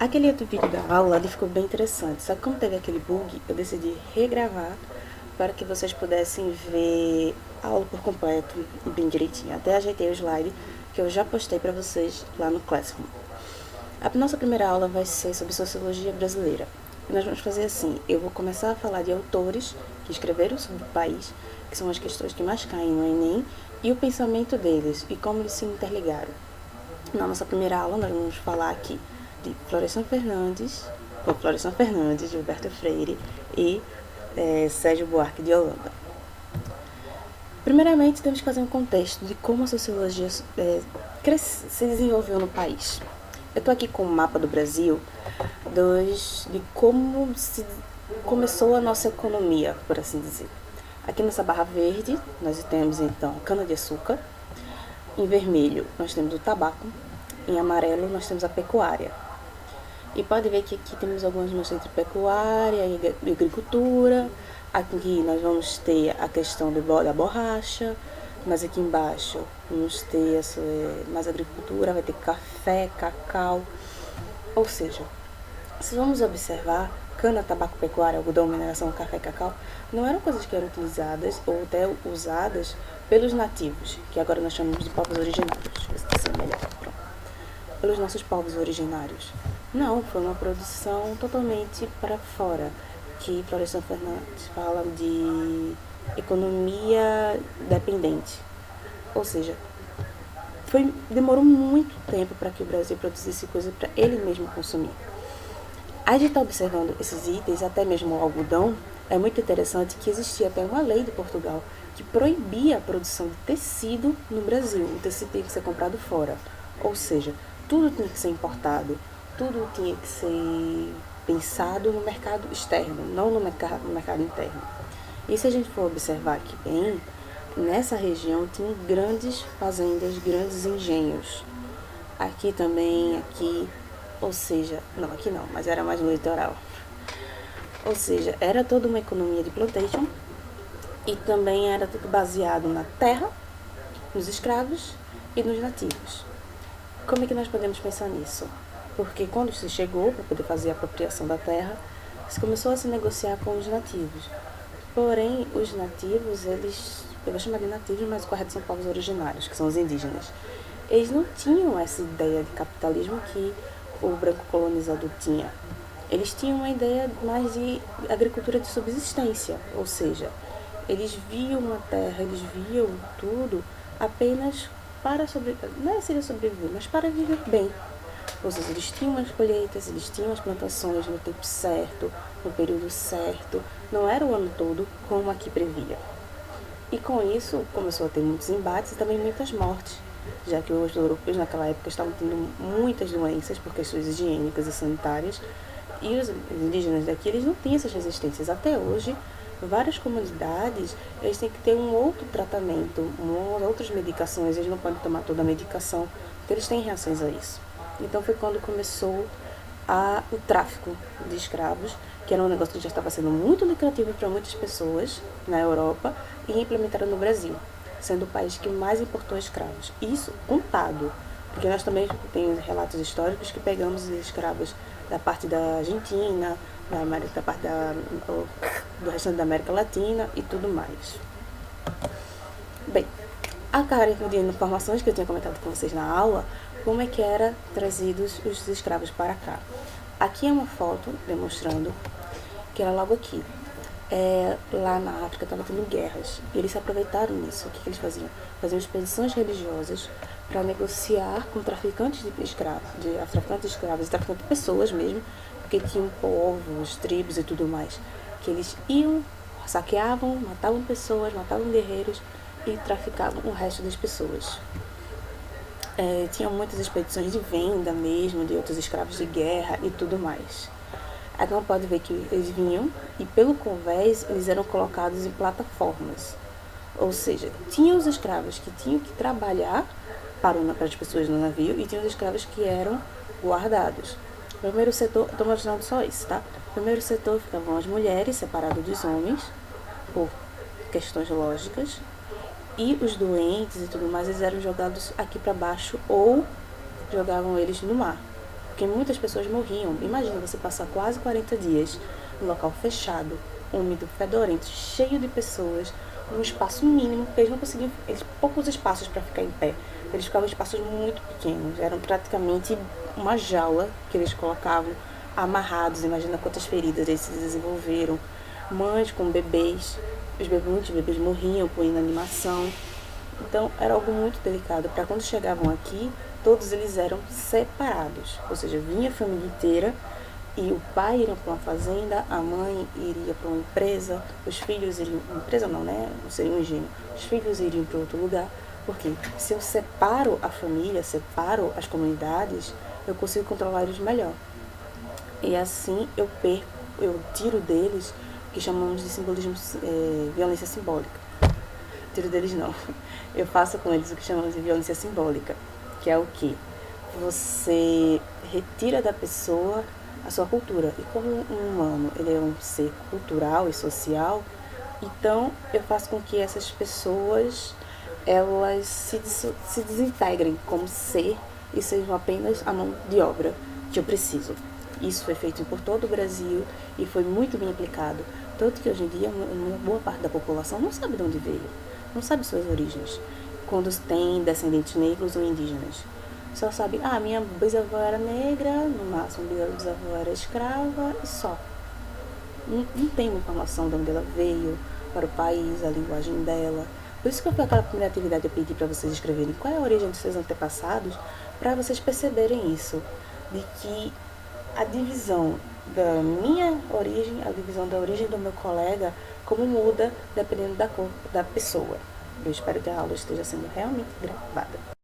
Aquele outro vídeo da aula ele ficou bem interessante, só que como teve aquele bug, eu decidi regravar para que vocês pudessem ver a aula por completo e bem direitinho. Até ajeitei o slide que eu já postei para vocês lá no Classroom. A nossa primeira aula vai ser sobre sociologia brasileira. E nós vamos fazer assim, eu vou começar a falar de autores que escreveram sobre o país, que são as questões que mais caem no Enem, e o pensamento deles e como eles se interligaram. Na nossa primeira aula, nós vamos falar aqui de Florestan Fernandes, Gilberto Freire e Sérgio Buarque de Holanda. Primeiramente, temos que fazer um contexto de como a sociologia se desenvolveu no país. Eu estou aqui com o mapa do Brasil de como se começou a nossa economia, por assim dizer. Aqui nessa barra verde, nós temos então cana-de-açúcar. Em vermelho, nós temos o tabaco. Em amarelo, nós temos a pecuária. E pode ver que aqui temos algumas manchas entre pecuária e agricultura. Aqui nós vamos ter a questão da borracha. Mas aqui embaixo vamos ter mais agricultura, vai ter café, cacau. Ou seja, se vamos observar, cana, tabaco, pecuária, algodão, mineração, café, cacau, não eram coisas que eram utilizadas ou até usadas pelos nativos, que agora nós chamamos de povos originários. Deixa eu ver se está sendo melhor. Pronto. Pelos nossos povos originários. Não, foi uma produção totalmente para fora, que Florestan Fernandes fala de economia dependente. Ou seja, demorou muito tempo para que o Brasil produzisse coisa para ele mesmo consumir. A gente está observando esses itens, até mesmo o algodão, é muito interessante que existia até uma lei de Portugal que proibia a produção de tecido no Brasil. O tecido tinha que ser comprado fora. Ou seja, tudo tinha que ser importado, tudo tinha que ser pensado no mercado externo, não no mercado interno. E se a gente for observar aqui bem, nessa região tinham grandes fazendas, grandes engenhos. Aqui também, ou seja, não, aqui não, mas era mais no litoral. Ou seja, era toda uma economia de plantation e também era tudo baseado na terra, nos escravos e nos nativos. Como é que nós podemos pensar nisso? Porque quando se chegou para poder fazer a apropriação da terra, se começou a se negociar com os nativos. Porém, os nativos, eu vou chamar de nativos, mas o correto são povos originários, que são os indígenas. Eles não tinham essa ideia de capitalismo que o branco colonizador tinha. Eles tinham uma ideia mais de agricultura de subsistência, ou seja, eles viam a terra, eles viam tudo apenas para sobreviver, não seria sobreviver, mas para viver bem. Ou seja, eles tinham as colheitas, eles tinham as plantações no tempo certo, no período certo, não era o ano todo como aqui previa. E com isso começou a ter muitos embates e também muitas mortes, já que os europeus naquela época estavam tendo muitas doenças por questões higiênicas e sanitárias, e os indígenas daqui eles não tinham essas resistências. Até hoje, várias comunidades eles têm que ter um outro tratamento, outras medicações, eles não podem tomar toda a medicação, porque eles têm reações a isso. Então foi quando começou o tráfico de escravos, que era um negócio que já estava sendo muito lucrativo para muitas pessoas na Europa, e implementaram no Brasil, sendo o país que mais importou escravos. Isso contado, porque nós também temos relatos históricos que pegamos escravos da parte da Argentina, da parte do restante da América Latina e tudo mais. Bem, a carga de informações que eu tinha comentado com vocês na aula, como é que era trazidos os escravos para cá. Aqui é uma foto demonstrando que era logo aqui. Lá na África estava tendo guerras e eles se aproveitaram nisso. O que eles faziam? Faziam expedições religiosas para negociar com traficantes de escravos, traficantes de escravos e traficantes de pessoas mesmo, porque tinham povos, tribos e tudo mais, que eles iam, saqueavam, matavam pessoas, matavam guerreiros e traficavam o resto das pessoas. Tinham muitas expedições de venda mesmo, de outros escravos de guerra e tudo mais. Aqui não pode ver que eles vinham e pelo convés eles eram colocados em plataformas. Ou seja, tinha os escravos que tinham que trabalhar para as pessoas no navio e tinha os escravos que eram guardados. No primeiro setor, estou mostrando só isso, tá? No primeiro setor ficavam as mulheres separadas dos homens por questões lógicas. E os doentes e tudo mais, eles eram jogados aqui para baixo ou jogavam eles no mar. porque muitas pessoas morriam. Imagina você passar quase 40 dias num local fechado, úmido, fedorento, cheio de pessoas, num espaço mínimo, porque eles não conseguiam, eles poucos espaços para ficar em pé. Eles ficavam em espaços muito pequenos, eram praticamente uma jaula que eles colocavam amarrados. Imagina quantas feridas eles se desenvolveram. Mães com bebês, muitos bebês morriam por inanimação. Então era algo muito delicado. Para quando chegavam aqui, todos eles eram separados, ou seja, vinha a família inteira e o pai iria para uma fazenda, a mãe iria para uma empresa, os filhos iriam, empresa não, né? Não seria um engenho. Os filhos iriam para outro lugar, porque se eu separo a família, separo as comunidades, eu consigo controlar eles melhor. E assim eu tiro deles o que chamamos de simbolismo, violência simbólica. Tiro deles não. Eu faço com eles o que chamamos de violência simbólica, que é o que? Você retira da pessoa a sua cultura. E como um humano ele é um ser cultural e social, então eu faço com que essas pessoas elas se desintegrem como ser e sejam apenas a mão de obra que eu preciso. Isso foi feito por todo o Brasil e foi muito bem aplicado. Tanto que hoje em dia uma boa parte da população não sabe de onde veio, não sabe suas origens, quando tem descendentes negros ou indígenas. Só sabe, minha bisavó era negra, no máximo minha bisavó era escrava e só. Não tem uma informação de onde ela veio, para o país, a linguagem dela. Por isso que foi aquela primeira atividade eu pedi para vocês escreverem qual é a origem dos seus antepassados, para vocês perceberem isso, de que a divisão da minha origem, a divisão da origem do meu colega, como muda dependendo da cor da pessoa. Eu espero que a aula esteja sendo realmente gravada.